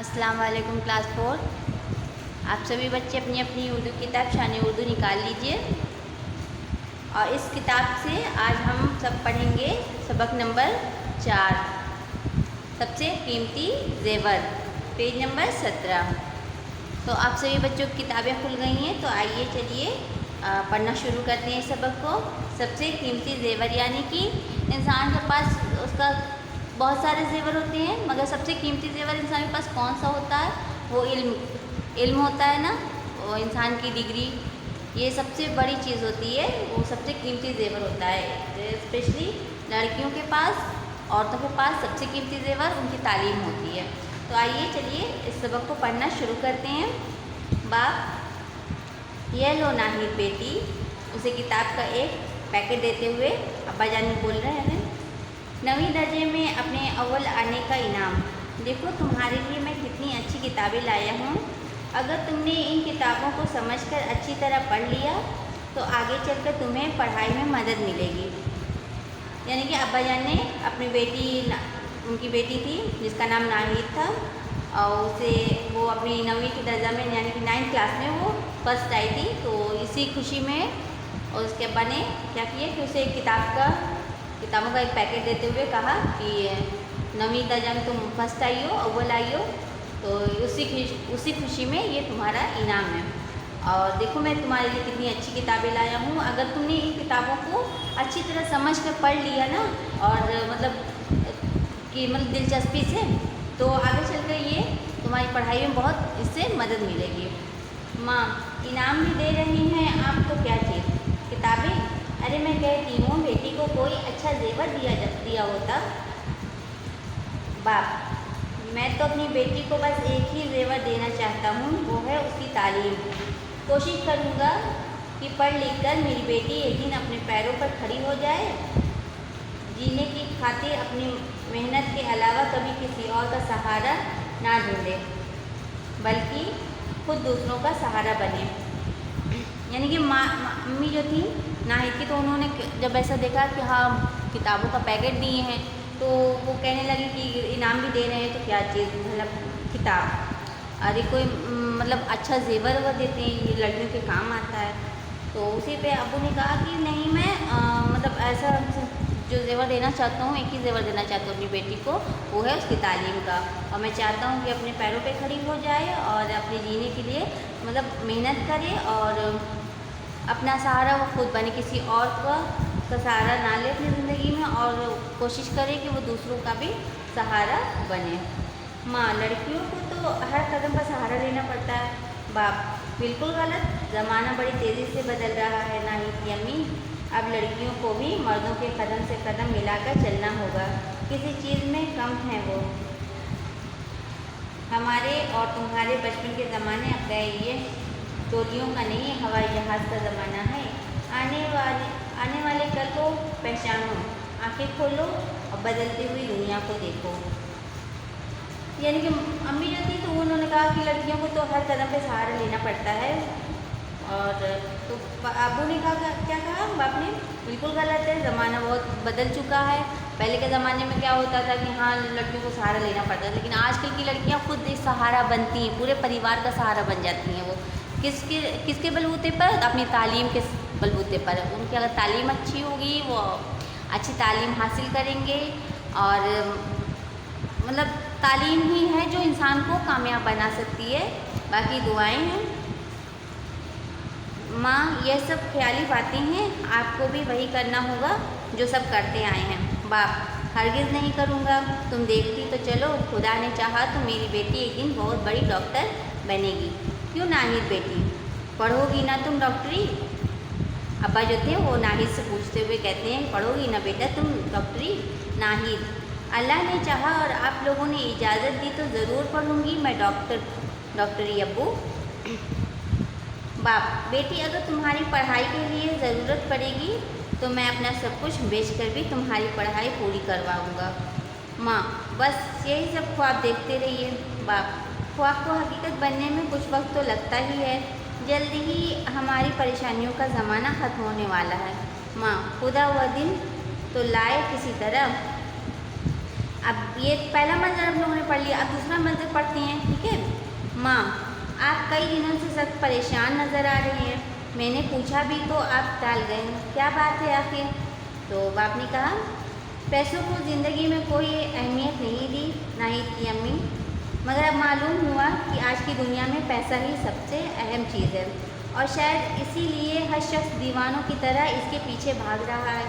अस्सलाम वालेकुम क्लास 4। आप सभी बच्चे अपनी अपनी उर्दू किताब शान उर्दू निकाल लीजिए और इस किताब से आज हम सब पढ़ेंगे सबक नंबर 4, सबसे कीमती ज़ेवर, पेज नंबर 17। तो आप सभी बच्चों की किताबें खुल गई हैं, तो आइए चलिए पढ़ना शुरू करते हैं इस सबक को। सबसे कीमती ज़ेवर यानी कि इंसान के पास उसका बहुत सारे ज़ेवर होते हैं, मगर सबसे कीमती ज़ेवर इंसान के पास कौन सा होता है? वो इल्म होता है ना, वो इंसान की डिग्री, ये सबसे बड़ी चीज़ होती है, वो सबसे कीमती ज़ेवर होता है। स्पेशली लड़कियों के पास, औरतों के पास सबसे कीमती ज़ेवर उनकी तालीम होती है। तो आइए चलिए इस सबक को पढ़ना शुरू करते हैं। बाप ये लो नाहिद बेटी, उसे किताब का एक पैकेट देते हुए अब्बा जान बोल रहे हैं, 9वीं दर्जे में अपने अव्वल आने का इनाम। देखो तुम्हारे लिए मैं कितनी अच्छी किताबें लाया हूँ। अगर तुमने इन किताबों को समझकर अच्छी तरह पढ़ लिया तो आगे चलकर तुम्हें पढ़ाई में मदद मिलेगी। यानी कि अब्बा जान ने अपनी बेटी, उनकी बेटी थी जिसका नाम नाहिद था, और उसे वो अपनी 9वीं की दर्जा में यानी कि 9th क्लास में वो फर्स्ट आई थी। तो इसी खुशी में और उसके अब्बा ने क्या किया कि उसे किताबों का एक पैकेट देते हुए कहा कि 9वीं दर्जा में तुम फर्स्ट आई हो, अव्वल आई हो, तो उसी खुशी में ये तुम्हारा इनाम है। और देखो मैं तुम्हारे लिए कितनी अच्छी किताबें लाया हूँ। अगर तुमने इन किताबों को अच्छी तरह समझ कर पढ़ लिया ना, और मतलब दिलचस्पी से, तो आगे चलकर ये तुम्हारी पढ़ाई में बहुत इससे मदद मिलेगी। माँ इनाम भी दे रही हैं आप, तो क्या चीज़? किताबें? अरे मैं कहती हूँ बेटी को कोई अच्छा ज़ेवर दिया होता। बाप मैं तो अपनी बेटी को बस एक ही ज़ेवर देना चाहता हूँ, वो है उसकी तालीम। कोशिश करूँगा कि पढ़ लिख कर मेरी बेटी एक दिन अपने पैरों पर खड़ी हो जाए, जीने की खातिर अपनी मेहनत के अलावा कभी किसी और का सहारा ना ढूंढे, बल्कि खुद दूसरों का सहारा बने। यानी कि मम्मी जो थी नाहिद की, तो उन्होंने जब ऐसा देखा कि हाँ किताबों का पैकेट दिए हैं, तो वो कहने लगी कि इनाम भी दे रहे हैं, तो क्या चीज़, मतलब किताब, अरे कोई मतलब अच्छा ज़ेवर देते हैं, ये लड़कियों के काम आता है। तो उसी पे अब्बू ने कहा कि नहीं, मैं मतलब ऐसा जो ज़ेवर देना चाहता हूँ, एक ही ज़ेवर देना चाहता हूँ अपनी बेटी को, वो है उसकी तालीम का। और मैं चाहता हूँ कि अपने पैरों पे खड़ी हो जाए और अपने जीने के लिए मतलब मेहनत करे और अपना सहारा वो खुद बने, किसी और का सहारा ना ले अपनी ज़िंदगी में, और कोशिश करे कि वो दूसरों का भी सहारा बने। माँ लड़कियों को तो हर कदम पर सहारा लेना पड़ता है। बाप बिल्कुल गलत, ज़माना बड़ी तेज़ी से बदल रहा है नाहिद की अम्मी, अब लड़कियों को भी मर्दों के कदम से कदम मिलाकर चलना होगा, किसी चीज़ में कम है वो। हमारे और तुम्हारे बचपन के ज़माने अब गए, ये टोलियों का नहीं, हवाई जहाज़ का ज़माना है। आने वाले कल को पहचानो, आंखें खोलो और बदलती हुई दुनिया को देखो। यानी कि अम्मी जो थी, तो उन्होंने कहा कि लड़कियों को तो हर कदम पे सहारा लेना पड़ता है। और तो अब्बू ने कहा, क्या कहा बाप ने? बिल्कुल गलत है, ज़माना बहुत बदल चुका है। पहले के ज़माने में क्या होता था कि हाँ लड़कियों को सहारा लेना पड़ता है, लेकिन आजकल की लड़कियाँ खुद एक सहारा बनती हैं, पूरे परिवार का सहारा बन जाती हैं। वो किसके बलबूते पर? अपनी तालीम के बलबूते पर। उनकी अगर तालीम अच्छी होगी, वो अच्छी तालीम हासिल करेंगे, और मतलब तालीम ही है जो इंसान को कामयाब बना सकती है। बाकी दुआएं हैं। माँ ये सब ख्याली बातें हैं, आपको भी वही करना होगा जो सब करते आए हैं। बाप हरगिज़ नहीं करूँगा, तुम देखती तो चलो, खुदा ने चाहा तो मेरी बेटी एक दिन बहुत बड़ी डॉक्टर बनेगी। क्यों नाहिद बेटी, पढ़ोगी ना तुम डॉक्टरी? अब्बा जो थे वो नाहिद से पूछते हुए कहते हैं, पढ़ोगी ना बेटा तुम डॉक्टरी? नाहिद अल्लाह ने चाहा और आप लोगों ने इजाज़त दी तो ज़रूर पढ़ूँगी मैं डॉक्टरी अब्बू। बाप बेटी अगर तुम्हारी पढ़ाई के लिए ज़रूरत पड़ेगी तो मैं अपना सब कुछ बेचकर भी तुम्हारी पढ़ाई पूरी करवाऊँगा। माँ बस यही सब ख्वाब देखते रहिए। बाप ख्वाब को हकीकत बनने में कुछ वक्त तो लगता ही है, जल्दी ही हमारी परेशानियों का ज़माना ख़त्म होने वाला है। माँ खुदा वह दिन तो लाए किसी तरह, अब ये पहला मंज़र हम लोगों ने पढ़ लिया, अब दूसरा मंज़र पढ़ते हैं, ठीक है। माँ, आप कई दिनों से सख्त परेशान नज़र आ रही हैं। मैंने पूछा भी तो आप टाल गए, क्या बात है आखिर? तो बाप ने कहा, पैसों को ज़िंदगी में कोई अहमियत नहीं दी नाहिद की अम्मी, मगर अब मालूम हुआ कि आज की दुनिया में पैसा ही सबसे अहम चीज़ है, और शायद इसीलिए हर शख्स दीवानों की तरह इसके पीछे भाग रहा है।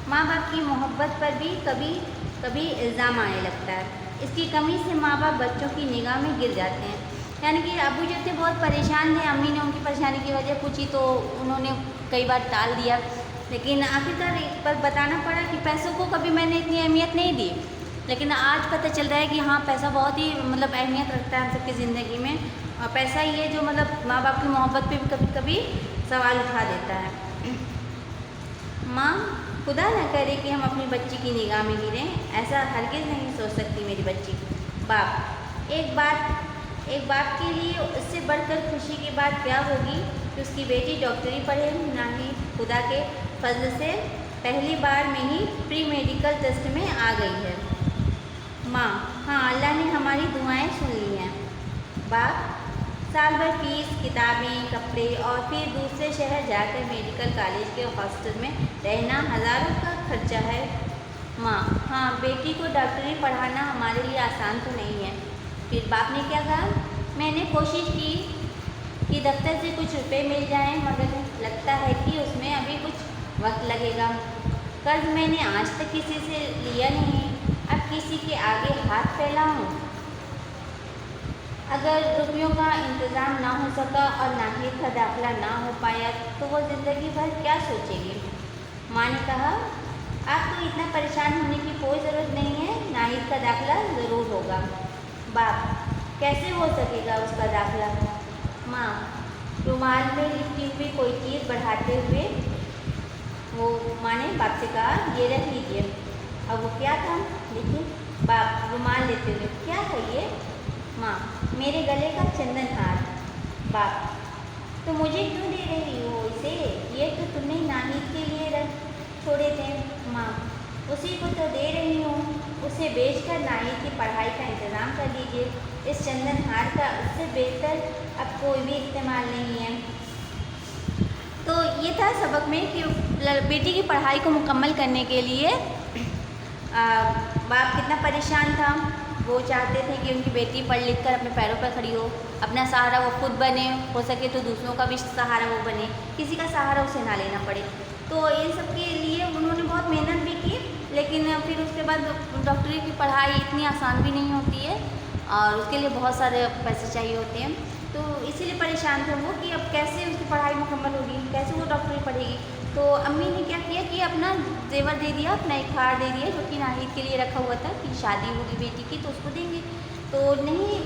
माँ बाप की मोहब्बत पर भी कभी कभी इल्ज़ाम आने लगता है। इसकी कमी से माँ बाप बच्चों की निगाह में गिर जाते हैं। यानी कि अबू जो थे बहुत परेशान थे, अम्मी ने उनकी परेशानी की वजह पूछी तो उन्होंने कई बार टाल दिया, लेकिन आखिरकार एक पर बताना पड़ा कि पैसों को कभी मैंने इतनी अहमियत नहीं दी, लेकिन आज पता चल रहा है कि हाँ, पैसा बहुत ही मतलब अहमियत रखता है हम सबकी ज़िंदगी में, और पैसा ही है जो मतलब माँ बाप की मोहब्बत पे भी कभी कभी सवाल उठा देता है। माँ, खुदा न करे कि हम अपनी बच्ची की निगाह में गिरें, ऐसा हरगिज़ नहीं सोच सकती मेरी बच्ची। बाप, एक बाप के लिए उससे बढ़कर खुशी की बात क्या होगी कि उसकी बेटी डॉक्टरी पढ़े। नाहिद खुदा के फजल से पहली बार में ही प्री मेडिकल टेस्ट में आ गई है। माँ, हाँ, अल्लाह ने हमारी दुआएं सुन ली हैं। बाप, साल भर फीस, किताबें, कपड़े और फिर दूसरे शहर जाकर मेडिकल कॉलेज के हॉस्टल में रहना हज़ारों का खर्चा है। माँ, हाँ, बेटी को डॉक्टरी पढ़ाना हमारे लिए आसान तो नहीं है। फिर बाप ने क्या कहा, मैंने कोशिश की कि दफ्तर से कुछ रुपए मिल जाएं, मगर लगता है कि उसमें अभी कुछ वक्त लगेगा। कर्ज मैंने आज तक किसी से लिया नहीं, अब किसी के आगे हाथ फैलाऊं। अगर रुपयों का इंतज़ाम ना हो सका और नाहिद का दाखिला ना हो पाया तो वो ज़िंदगी भर क्या सोचेगी। माँ ने कहा, आपको इतना परेशान होने की कोई ज़रूरत नहीं है, नाहिद का दाखिला ज़रूर होगा। बाप, कैसे हो सकेगा उसका दाखिला? माँ, रुमाल में लिपटी हुई कोई चीज़ बढ़ाते हुए वो माँ ने बाप से कहा, ये रख लीजिए। अब वो क्या था, देखिए। बाप रुमाल लेते हुए, क्या है ये? माँ, मेरे गले का चंदन हार। बाप, तो मुझे क्यों दे रही हो इसे? ये तो तुमने नाहिद के लिए रख छोड़े थे। माँ, उसी को तो दे रही हूँ, उसे बेचकर नाहिद की पढ़ाई का इंतज़ाम कर लीजिए। इस चंदन हार का उससे बेहतर अब कोई भी इस्तेमाल नहीं है। तो ये था सबक में कि बेटी की पढ़ाई को मुकम्मल करने के लिए बाप कितना परेशान था। वो चाहते थे कि उनकी बेटी पढ़ लिख कर अपने पैरों पर खड़ी हो, अपना सहारा वो खुद बने, हो सके तो दूसरों का भी सहारा वो बने, किसी का सहारा उसे ना लेना पड़े। तो इन सब के लिए उन्होंने बहुत मेहनत भी की, लेकिन फिर उसके बाद डॉक्टरी की पढ़ाई इतनी आसान भी नहीं होती है और उसके लिए बहुत सारे पैसे चाहिए होते हैं। तो इसीलिए परेशान थे वो कि अब कैसे उसकी पढ़ाई मुकम्मल होगी, कैसे वो डॉक्टरी पढ़ेगी। तो अम्मी ने क्या किया कि अपना जेवर दे दिया, अपना एक हार दे दिया जो कि नाहिद के लिए रखा हुआ था कि शादी होगी बेटी की तो उसको देंगे। तो नहीं,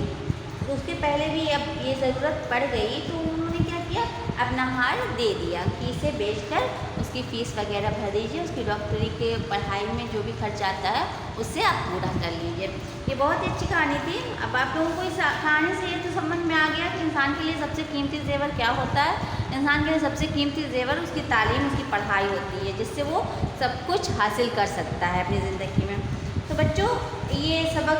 उसके पहले भी अब ये ज़रूरत पड़ गई तो उन्होंने क्या किया, अपना हार दे दिया कि इसे बेचकर उसकी फ़ीस वगैरह भर दीजिए, उसकी डॉक्टरी के पढ़ाई में जो भी खर्च आता है उससे आप पूरा कर लीजिए। ये बहुत ही अच्छी कहानी थी। अब आप लोगों को इस कहानी से ये तो समझ में आ गया कि इंसान के लिए सबसे कीमती जेवर क्या होता है। इंसान के लिए सबसे कीमती जेवर उसकी तालीम, उसकी पढ़ाई होती है, जिससे वो सब कुछ हासिल कर सकता है अपनी ज़िंदगी में। तो बच्चों, ये सबक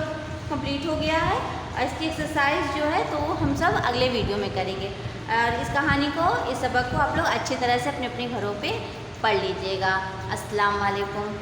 कंप्लीट हो गया है और इसकी एक्सरसाइज जो है तो हम सब अगले वीडियो में करेंगे। और इस कहानी को, इस सबक को आप लोग अच्छी तरह से अपने अपने घरों पे पढ़ लीजिएगा। अस्सलाम वालेकुम।